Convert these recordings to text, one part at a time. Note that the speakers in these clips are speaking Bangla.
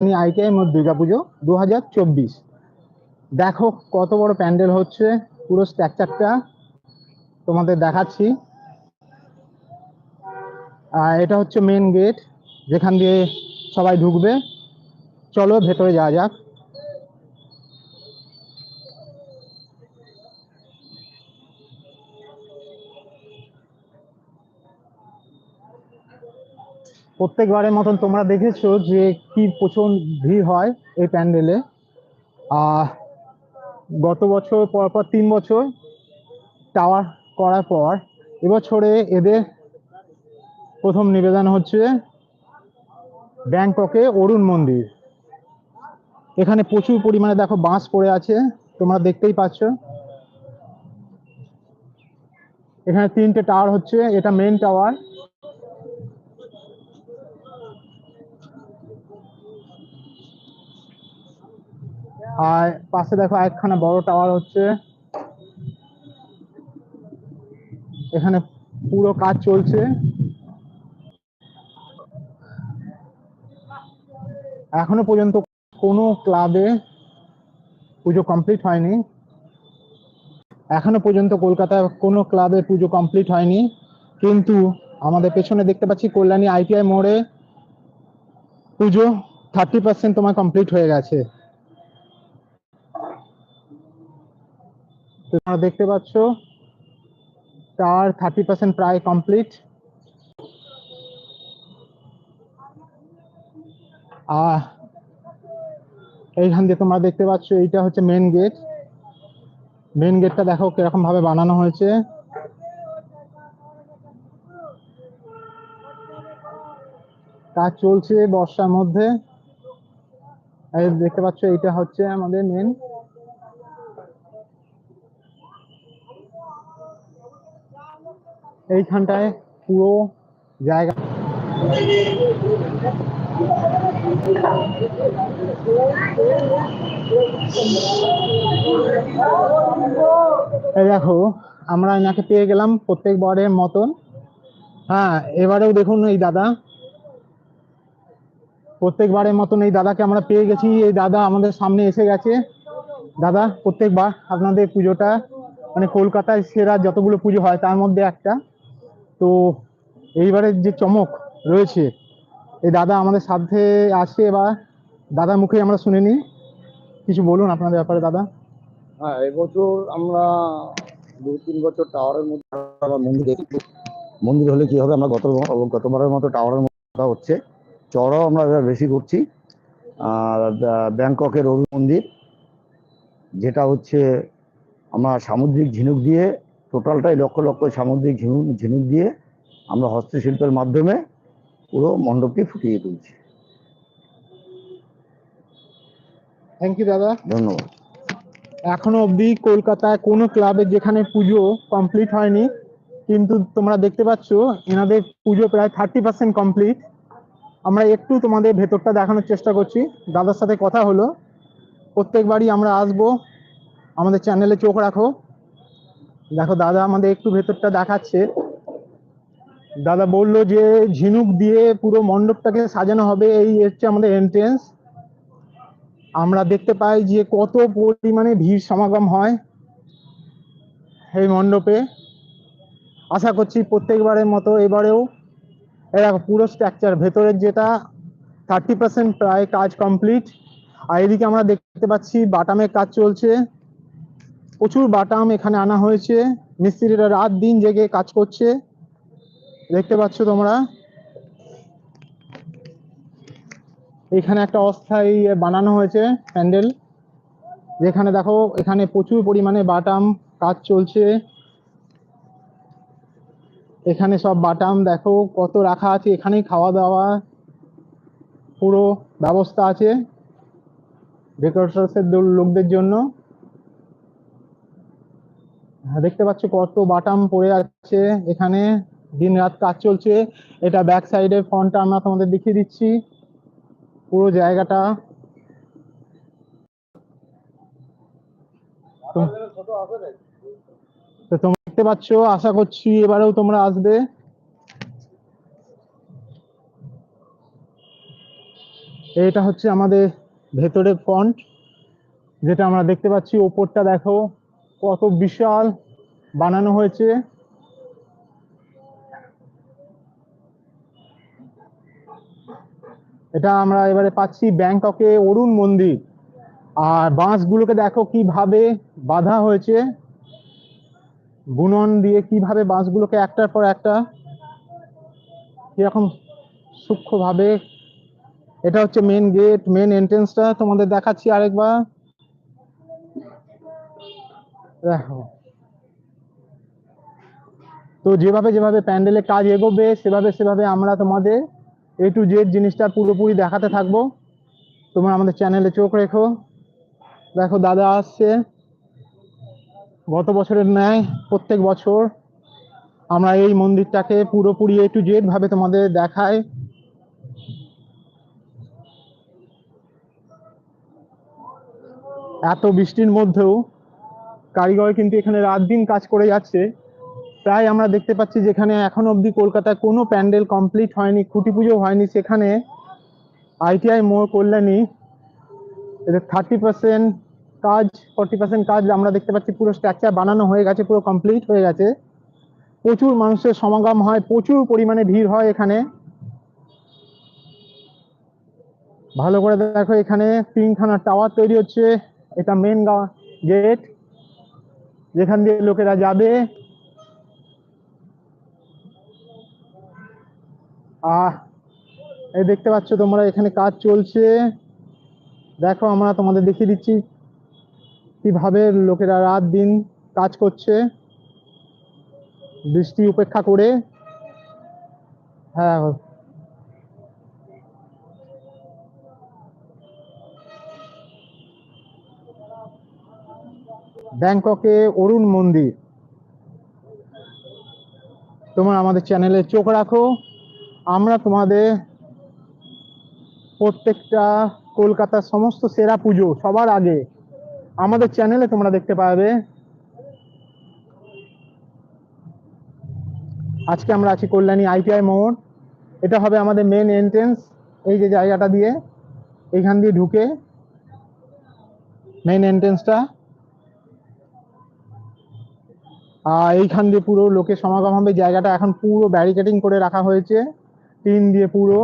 আইটিআই দুর্গাপুজো 2024। দেখো কত বড় প্যান্ডেল হচ্ছে, পুরো স্ট্রাকচারটা তোমাদের দেখাচ্ছি। এটা হচ্ছে মেন গেট, যেখান দিয়ে সবাই ঢুকবে। চলো ভেতরে যাওয়া যাক। প্রত্যেকবারের মতন তোমরা দেখেছো যে কি প্রচুর ভিড় হয় এই প্যান্ডেলে। গত বছর পরপর 3 বছর টাওয়ার করার পর এবছরে এদের প্রথম নিবেদন হচ্ছে ব্যাংককে অরুণ মন্দির। এখানে প্রচুর পরিমাণে দেখো বাঁশ পড়ে আছে, তোমরা দেখতেই পাচ্ছ। এখানে 3টে টাওয়ার হচ্ছে, এটা মেন টাওয়ার। আর পাশে দেখো একখানা বড় টাওয়ার হচ্ছে। এখানে পুরো কাজ চলছে। এখনো পর্যন্ত কোনো ক্লাবে পুজো কমপ্লিট হয়নি। এখনো পর্যন্ত কলকাতায় কোনো ক্লাবে পুজো কমপ্লিট হয়নি, কিন্তু আমাদের পেছনে দেখতে পাচ্ছি কল্যাণী আইটিআই মোড়ে পুজো 30% তোমার কমপ্লিট হয়ে গেছে। তোমরা দেখতে পাচ্ছ তার 30% প্রায় কমপ্লিট। এইখান দিয়ে তোমরা দেখতে পাচ্ছ এইটা হচ্ছে মেন গেট। মেন গেটটা দেখো কিরকম ভাবে বানানো হয়েছে। কাজ চলছে বর্ষার মধ্যে। এই দেখতে পাচ্ছ এইটা হচ্ছে আমাদের মেন। এইখানটায় পুরো জায়গা দেখো আমরা এনাকে পেয়ে গেলাম প্রত্যেকবারের মতন। হ্যাঁ, এবারেও দেখুন এই দাদা, প্রত্যেকবারের মতন এই দাদাকে আমরা পেয়ে গেছি। এই দাদা আমাদের সামনে এসে গেছে। দাদা, প্রত্যেকবার আপনাদের পুজোটা মানে কলকাতায় সেরা যতগুলো পুজো হয় তার মধ্যে একটা। তো এইবারের যে চমক রয়েছে, এই দাদা আমাদের সাথে আসে। এবার দাদার মুখে আমরা শুনে নিই, কিছু বলুন আপনাদের ব্যাপারে দাদা। হ্যাঁ, এবছর আমরা 2-3 বছর টাওয়ারের মধ্যে মন্দির হলে কি হবে, আমরা গতবারের মতো টাওয়ারের মধ্যে হচ্ছে, চড়াও আমরা এবার বেশি করছি। আর ব্যাংককের অরুণ মন্দির, যেটা হচ্ছে আমরা সামুদ্রিক ঝিনুক দিয়ে, টোটালটাই লক্ষ লক্ষ সামুদ্রিক ঝিনুক দিয়ে আমরা হস্তশিল্পের মাধ্যমে পুরো মণ্ডপকে ফুটিয়ে তুলছি। থ্যাংক ইউ দাদা, ধন্যবাদ। এখনো অবধি কলকাতায় কোনো ক্লাবে যেখানে পুজো কমপ্লিট হয়নি, কিন্তু তোমরা দেখতে পাচ্ছ এনাদের পুজো প্রায় 30% কমপ্লিট। আমরা একটু তোমাদের ভেতরটা দেখানোর চেষ্টা করছি। দাদার সাথে কথা হলো, প্রত্যেকবারই আমরা আসবো, আমাদের চ্যানেলে চোখ রাখো। দেখো দাদা আমাদের একটু ভেতরটা দেখাচ্ছে। দাদা বললো যে ঝিনুক দিয়ে পুরো মণ্ডপটাকে সাজানো হবে। এই হচ্ছে আমাদের এন্ট্রেন্স। আমরা দেখতে পাই যে কত পরিমাণে ভিড় সমাগম হয় এই মণ্ডপে। আশা করছি প্রত্যেকবারের মতো এবারেও এরকম পুরো স্ট্রাকচার ভেতরের যেটা 30% প্রায় কাজ কমপ্লিট। আর এদিকে আমরা দেখতে পাচ্ছি বাটামের কাজ চলছে। প্রচুর বাটাম এখানে আনা হয়েছে, মিস্ত্রিরা রাত দিন জেগে কাজ করছে, দেখতে পাচ্ছ তোমরা। এখানে একটা অস্থায়ী বানানো হয়েছে প্যান্ডেল, যেখানে দেখো এখানে প্রচুর পরিমাণে বাটাম কাজ চলছে। এখানে সব বাটাম দেখো কত রাখা আছে, এখানেই খাওয়া দাওয়া পুরো ব্যবস্থা আছে ডেকোরেটরসের লোকদের জন্য। দেখতে পাচ্ছ কত বাটাম পড়ে আছে এখানে, দিন রাত কাজ চলছে। এটা ব্যাক সাইডের ফ্রন্টটা আমরা তোমাদের দেখিয়ে দিচ্ছি, পুরো জায়গাটা। তো তোমরা দেখতে পাচ্ছ, আশা করছি এবারেও তোমরা আসবে। এটা হচ্ছে আমাদের ভেতরের ফন্ট, যেটা আমরা দেখতে পাচ্ছি। ওপরটা দেখো কত বিশাল বানানো হয়েছে। এটা আমরা এবারে পাচ্ছি ব্যাংককে অরুণ মন্দির। আর বাঁশগুলোকে দেখো কিভাবে বাঁধা হয়েছে, বুনন দিয়ে কিভাবে বাঁশগুলোকে একটার পর একটা কিরকম সূক্ষ্মভাবে। এটা হচ্ছে মেন গেট, মেন এন্ট্রেন্সটা তোমাদের দেখাচ্ছি আরেকবার। দেখো, তো যেভাবে যেভাবে প্যান্ডেলের কাজ এগোবে সেভাবে সেভাবে আমরা তোমাদের A to Z জিনিসটা পুরোপুরি দেখাতে থাকবো। তোমরা আমাদের চ্যানেলে চোখ রেখো। দেখো দাদা আসছে, গত বছরের ন্যায় প্রত্যেক বছর আমরা এই মন্দিরটাকে পুরোপুরি A to Z ভাবে তোমাদের দেখাই। এত বৃষ্টির মধ্যেও কারিগর কিন্তু এখানে রাত দিন কাজ করে যাচ্ছে। প্রায় আমরা দেখতে পাচ্ছি যেখানে এখন অবধি কলকাতায় কোনো প্যান্ডেল কমপ্লিট হয়নি, খুঁটি পুজো হয়নি, সেখানে ITI মোড় কল্যাণী এদের 30% কাজ, 40% কাজ আমরা দেখতে পাচ্ছি। পুরো স্ট্রাকচার বানানো হয়ে গেছে, পুরো কমপ্লিট হয়ে গেছে। প্রচুর মানুষের সমাগম হয়, প্রচুর পরিমাণে ভিড় হয় এখানে। ভালো করে দেখো, এখানে 3খানা টাওয়ার তৈরি হচ্ছে। এটা মেন গেট, যেখান দিয়ে লোকেরা যাবে। এই দেখতে পাচ্ছ তোমরা, এখানে কাজ চলছে। দেখো আমরা তোমাদের দেখিয়ে দিচ্ছি কিভাবে লোকেরা রাত দিন কাজ করছে বৃষ্টি উপেক্ষা করে। হ্যাঁ, ব্যাংককে অরুণ মন্দির। তোমরা আমাদের চ্যানেলে চোখ রাখো। আমরা তোমাদের প্রত্যেকটা কলকাতার সমস্ত সেরা পুজো সবার আগে আমাদের চ্যানেলে তোমরা দেখতে পাবে। আজকে আমরা আছি কল্যাণী ITI মোড়। এটা হবে আমাদের মেন এন্ট্রেন্স। এই যে জায়গাটা দিয়ে, এইখান দিয়ে ঢুকে মেন এন্ট্রেন্সটা। এইখান দিয়ে পুরো লোকের সমাগম হবে। জায়গাটা এখন পুরো ব্যারিকেডিং করে রাখা হয়েছে, টিন দিয়ে পুরো।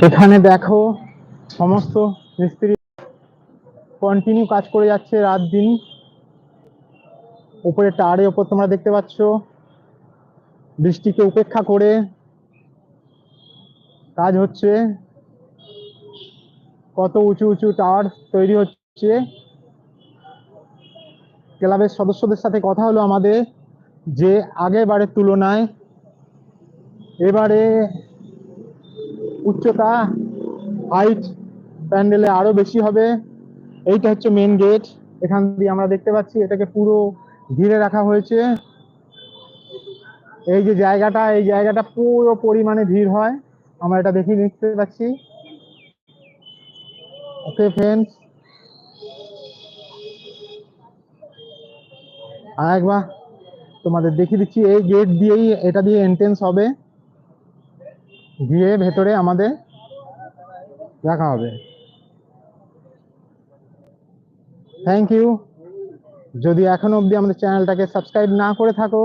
এখানে দেখো সমস্ত মিস্ত্রি কন্টিনিউ কাজ করে যাচ্ছে রাত দিন। উপরে টাওয়ারের ওপর তোমরা দেখতে পাচ্ছ বৃষ্টিকে উপেক্ষা করে কাজ হচ্ছে। কত উঁচু উঁচু টাওয়ার তৈরি হচ্ছে। ক্লাবের সদস্যদের সাথে কথা হলো আমাদের, যে আগের বারের তুলনায় এবারে উচ্চতা, হাইট প্যান্ডেলে আরো বেশি হবে। এইটা হচ্ছে মেন গেট, এখান দিয়ে আমরা দেখতে পাচ্ছি এটাকে পুরো ঘিরে রাখা হয়েছে। এই যে জায়গাটা, এই জায়গাটা পুরো পরিমাণে ভিড় হয়, আমরা এটা দেখে নিতে পাচ্ছি। ওকে ফ্রেন্ডস, আরেকবার তোমাদের দেখিয়ে দিচ্ছি। এই গেট দিয়েই, এটা দিয়ে এন্ট্রেন্স হবে, গিয়ে ভেতরে আমাদের দেখা হবে। Thank you. যদি এখনো অবধি আমাদের চ্যানেলটাকে সাবস্ক্রাইব না করে থাকো